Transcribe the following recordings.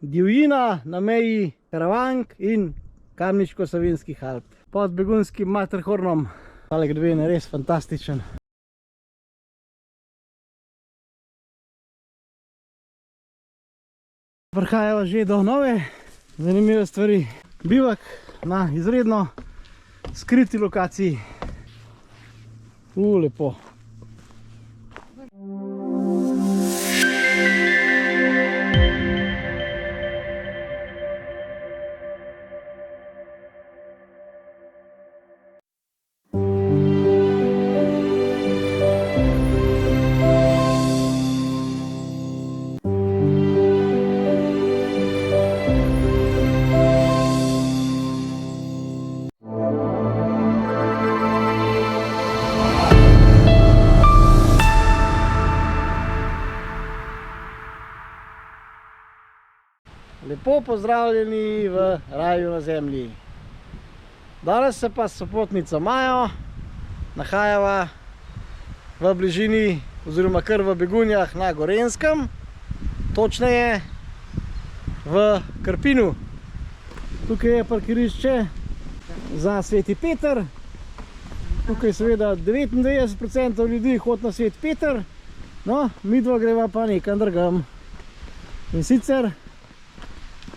divjina na meji Karavank in Kamniško-Savinjskih Alp. Pod begunjskim Matterhornom. Tale greben je res fantastičen. Prihajamo že do nove zanimive stvari. Bivak na izredno skriti lokaciji. Lepo. Lepo pozdravljeni v raju na zemlji. Danes se pa s sopotnico Majo nahajava v bližini oziroma kar v Begunjah na Gorenjskem, točneje v Krpinu. Tukaj je parkirišče za Sveti Peter. Tukaj seveda 99% ljudi hodi na Sveti Peter, no, midva greva pa nekam drugam. In sicer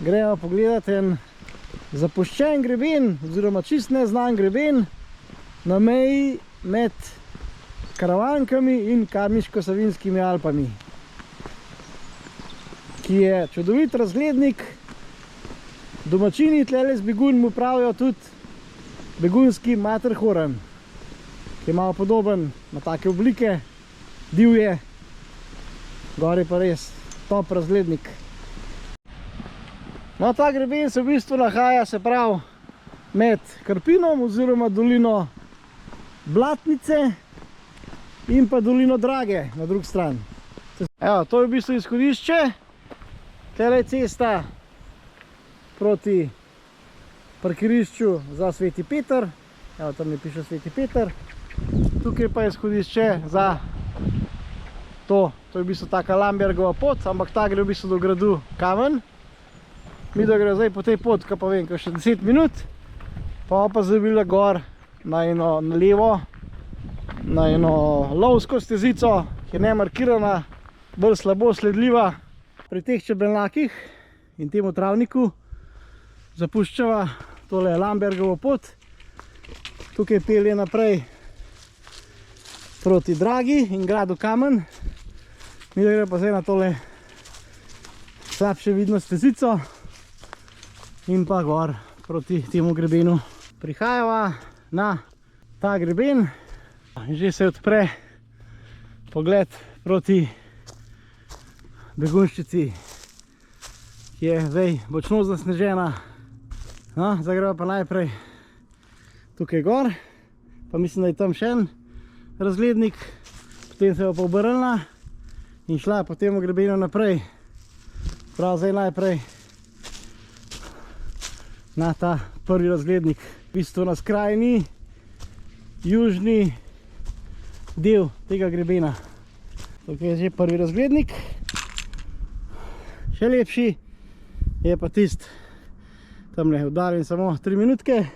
greva pogledati en zapuščen greben oziroma čist neznan greben na meji med Karavankami in Kamniško-Savinjskimi Alpami, ki je čudovit razglednik. Domačini tlele z Begunj mu pravijo tudi begunjski Matterhorn, ki je malo podoben na take oblike, divje, gor je pa res top razglednik. No, ta greben se v bistvu nahaja, se pravi, med Krpinom oziroma dolino Blatnice in pa dolino Drage na drugi strani. Evo, to je v bistvu izhodišče. Tele je cesta proti parkirišču za Sveti Peter. Evo, tam mi piše Sveti Peter. Tukaj pa je izhodišče za to. To je v bistvu taka Lambergova pot, ampak ta gre v bistvu do gradu Kamen. Mi da gre zdaj po tej pot, kaj pa vem, kaj še 10 minut, pa zavila gor na eno levo, na eno lovsko stezico, ki je nemarkirana, bolj slabo sledljiva. Pri teh čebelnjakih in temu travniku zapuščava tole Lambergovo pot. Tukaj pelje naprej proti Dragi in gradu Kamen. Mi da gre pa zdaj na tole slabše vidno stezico in pa gor proti temu grebenu. Prihajava na ta greben in že se odpre pogled proti Begunjščici, ki je zdaj močno zasnežena. No, zdaj greva pa najprej tukaj gor, pa mislim, da je tam še en razglednik, potem se bo pa obrnila in šla po temu grebenu naprej. Prav zdaj najprej na ta prvi razglednik, v bistvu na skrajni južni del tega grebena. Tukaj je že prvi razglednik. Še lepši je pa tist tamle oddaljen samo 3 minutke.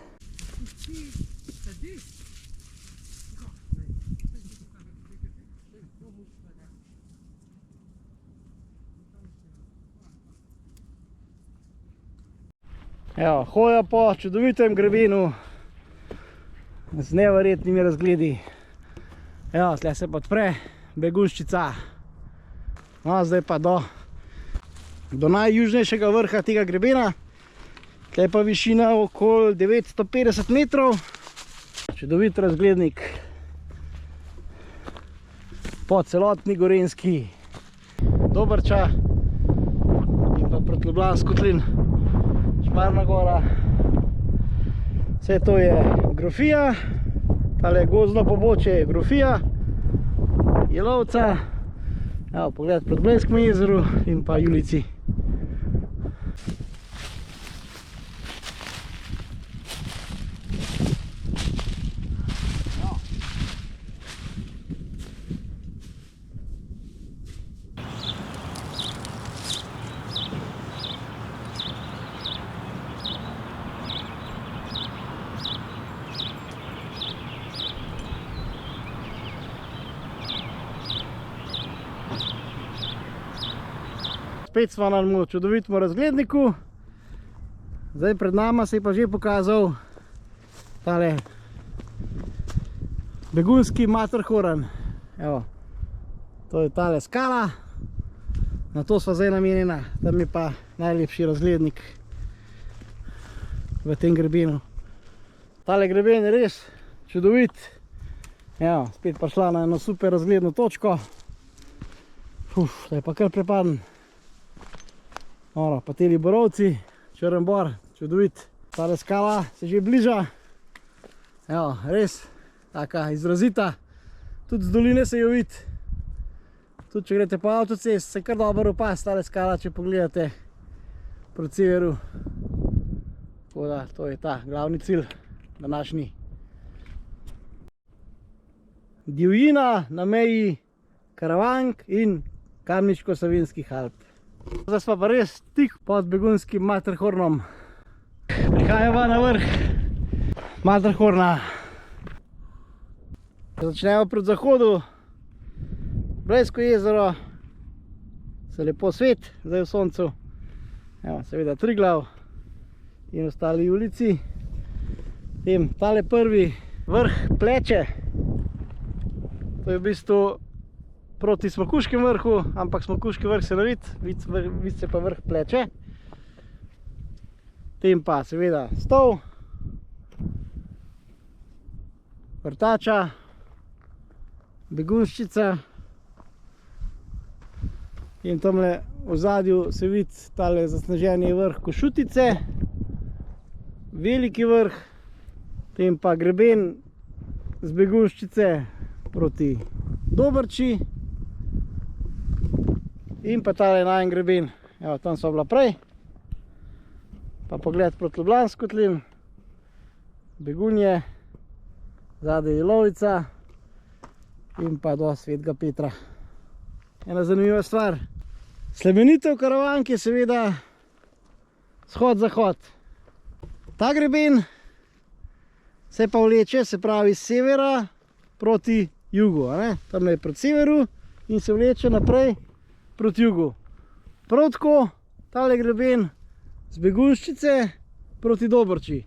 Evo, hoja po čudovitem grebenu z neverjetnimi razgledi. Evo, tle se pa odpre Begunjščica. No, zdaj pa do najjužnejšega vrha tega grebena. Tle pa višina okoli 950 metrov. Čudovit razglednik po celotni Gorenjski, Dobrča in pa proti Ljubljanski kotlin, Šmarna gora. Vse to je Grofija, tale gozdno pobočje je Grofija, Jelovca. Evo, pogled proti Blejskemu jezeru in pa Julici. spet smo na čudovitem razgledniku. Zdaj pred nama se je pa že pokazal tale begunski Matterhorn. Evo, to je tale skala, na to sva zdaj namenjena, tam je pa najlepši razglednik v tem grebenu. Tale greben je res čudovit. Evo, spet pa šla na eno super razgledno točko. Da je pa kar prepaden. Pa teli borovci, črn bor, čudovit. Tale skala se že bliža. Evo, res taka izrazita. Tudi z doline se jo vidi. Tudi če greste po avtocest, se kar dobro opaz tale skala, če pogledate proti severu. Tako da, to je ta glavni cilj današnji. Divjina na meji Karavank in Kamniško-Savinjskih Alp. Zdaj smo pa res tik pod begunskim Matterhornom. Prihajamo na vrh Matterhorna. Začnemo proti zahodu. Blejsko jezero, se lepo svet, zdaj v soncu. Evo, seveda Triglav in ostali ulici. Tale prvi vrh Pleče. To je v bistvu proti Smokuškem vrhu, ampak Smokuški vrh se ne vidi se pa vrh Pleče. Tem pa seveda Stol, Vrtača, Begunščica in tamle v ozadju se vidi tale zasneženi vrh Košutice, veliki vrh, tem pa greben z Begunščice proti Dobrči in pa tale najen greben. Evo, tam so bila prej. Pa pogled proti Ljubljanski kotlin, Begunje, zadaj je Lovica in pa do Svetega Petra. Ena zanimiva stvar. Slemenitev Karavank je seveda vzhod-zahod. Ta greben se pa vleče, se pravi, z severa proti jugu. Tam je proti severu in se vleče naprej proti jugu. Prav tako tale greben z Begunščice proti Dobrči.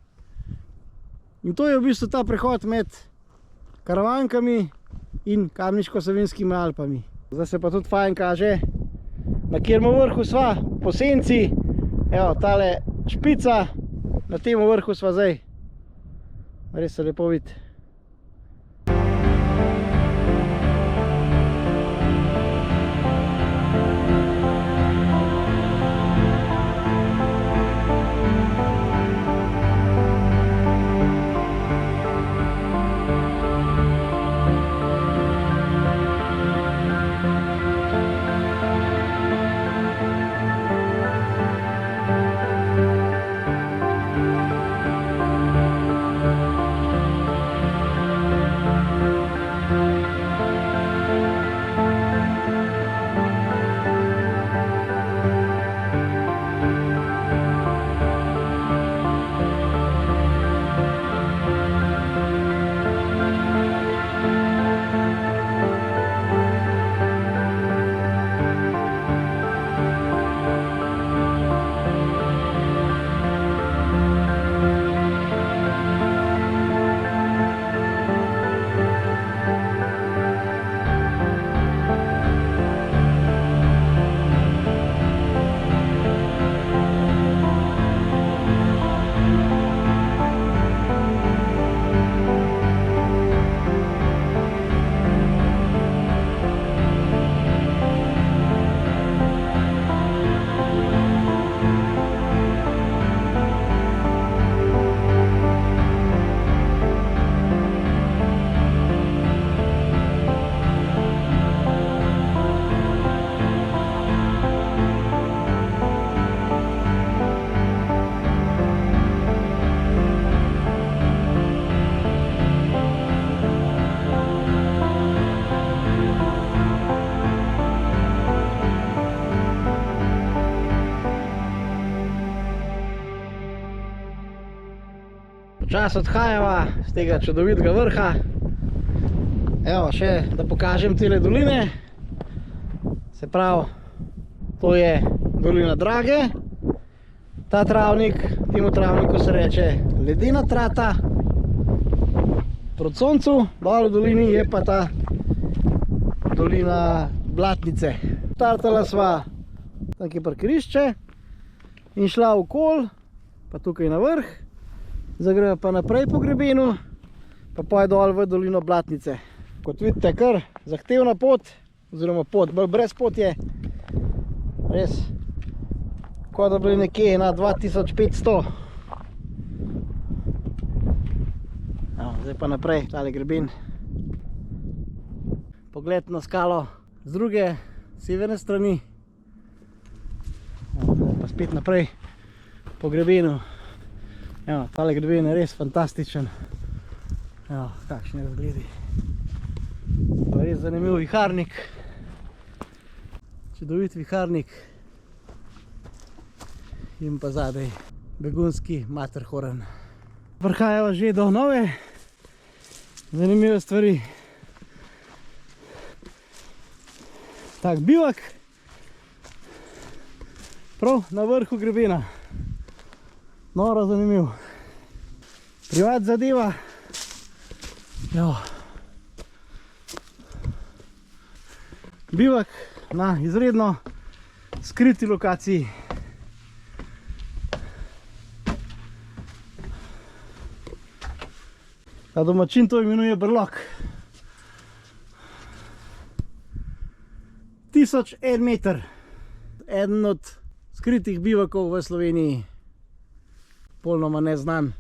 In to je v bistvu ta prehod med Karavankami in Kamniško-Savinjskimi Alpami. Zdaj se pa tudi fajn kaže, na kjerem vrhu sva, po senci. Evo, tale špica, na tem vrhu sva zdaj. Res se lepo vidi. Počasi odhajava z tega čudovitega vrha. Evo, še da pokažem tele doline. Se pravi, to je dolina Drage. Ta travnik, temu travniku se reče ledena trata. Proti soncu, dol v dolini je pa ta dolina Blatnice. Startala sva tam, je parkirišče in šla okoli, pa tukaj na vrh. Zdaj greva pa naprej po grebenu, pa poje dol v dolino Blatnice. Kot vidite, kar zahtevna pot, oziroma pot, bolj brez pot je. Res, kot da bili nekje na 2500. Zdaj pa naprej, tale greben. Pogled na skalo z druge, severne strani. Pa spet naprej po grebenu. Tale greben je res fantastičen. Kakšni razgledi. Pa res zanimiv viharnik. Čudovit viharnik. In pa zadaj begunski Matterhorn. Prihajamo že do nove zanimive stvari. Tak bivak. Prav na vrhu grebena. Noro zanimiv. Privat zadeva. Bivak na izredno skriti lokaciji. Ta domačin to imenuje brlog. 1001 meter. Eden od skritih bivakov v Sloveniji. Polnoma neznan.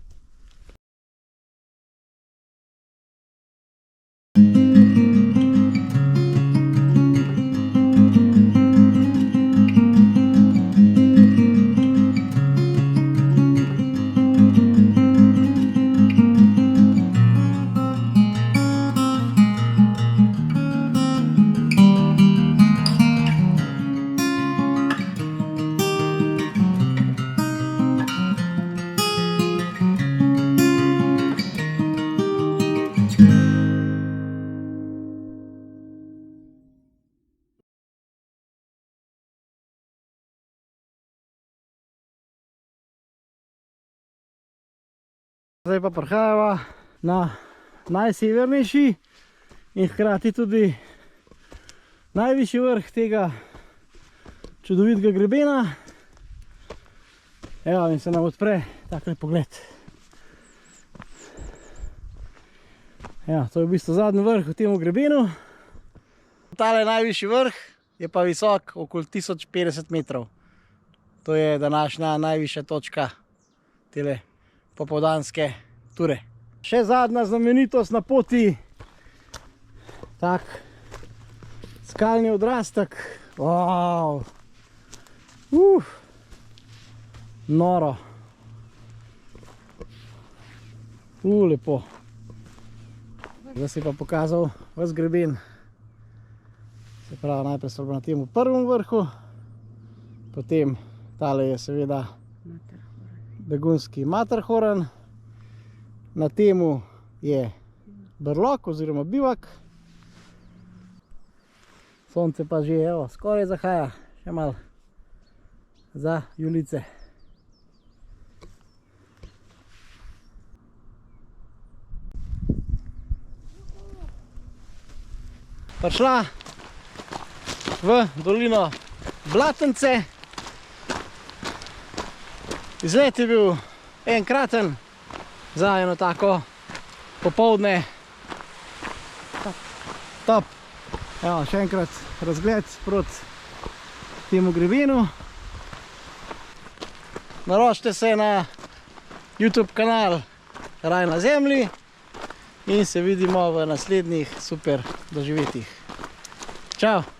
Zdaj pa prihajava na najsevernejši in hkrati tudi najvišji vrh tega čudovitega grebena. In se nam odpre takle pogled. To je v bistvu zadnji vrh v temu grebenu. Tale najvišji vrh je pa visok okoli 1050 metrov. To je današnja najvišja točka tele popoldanske ture. Še zadnja znamenitost na poti. Tak skalni odrastek. Noro. Lepo. Zdaj si pa pokazal ves greben. Se pravi, najprej so na tem prvem vrhu, potem tale je seveda begunski Matterhorn, na temu je brlog oziroma bivak. Sonce pa že skoraj zahaja, še malo za julice. Prišla v dolino Blatnice. Izlet je bil enkraten za eno tako popoldne. Top. Še enkrat razgled proti temu grebenu. Naročite se na YouTube kanal Raj na zemlji in se vidimo v naslednjih super doživetjih. Čau!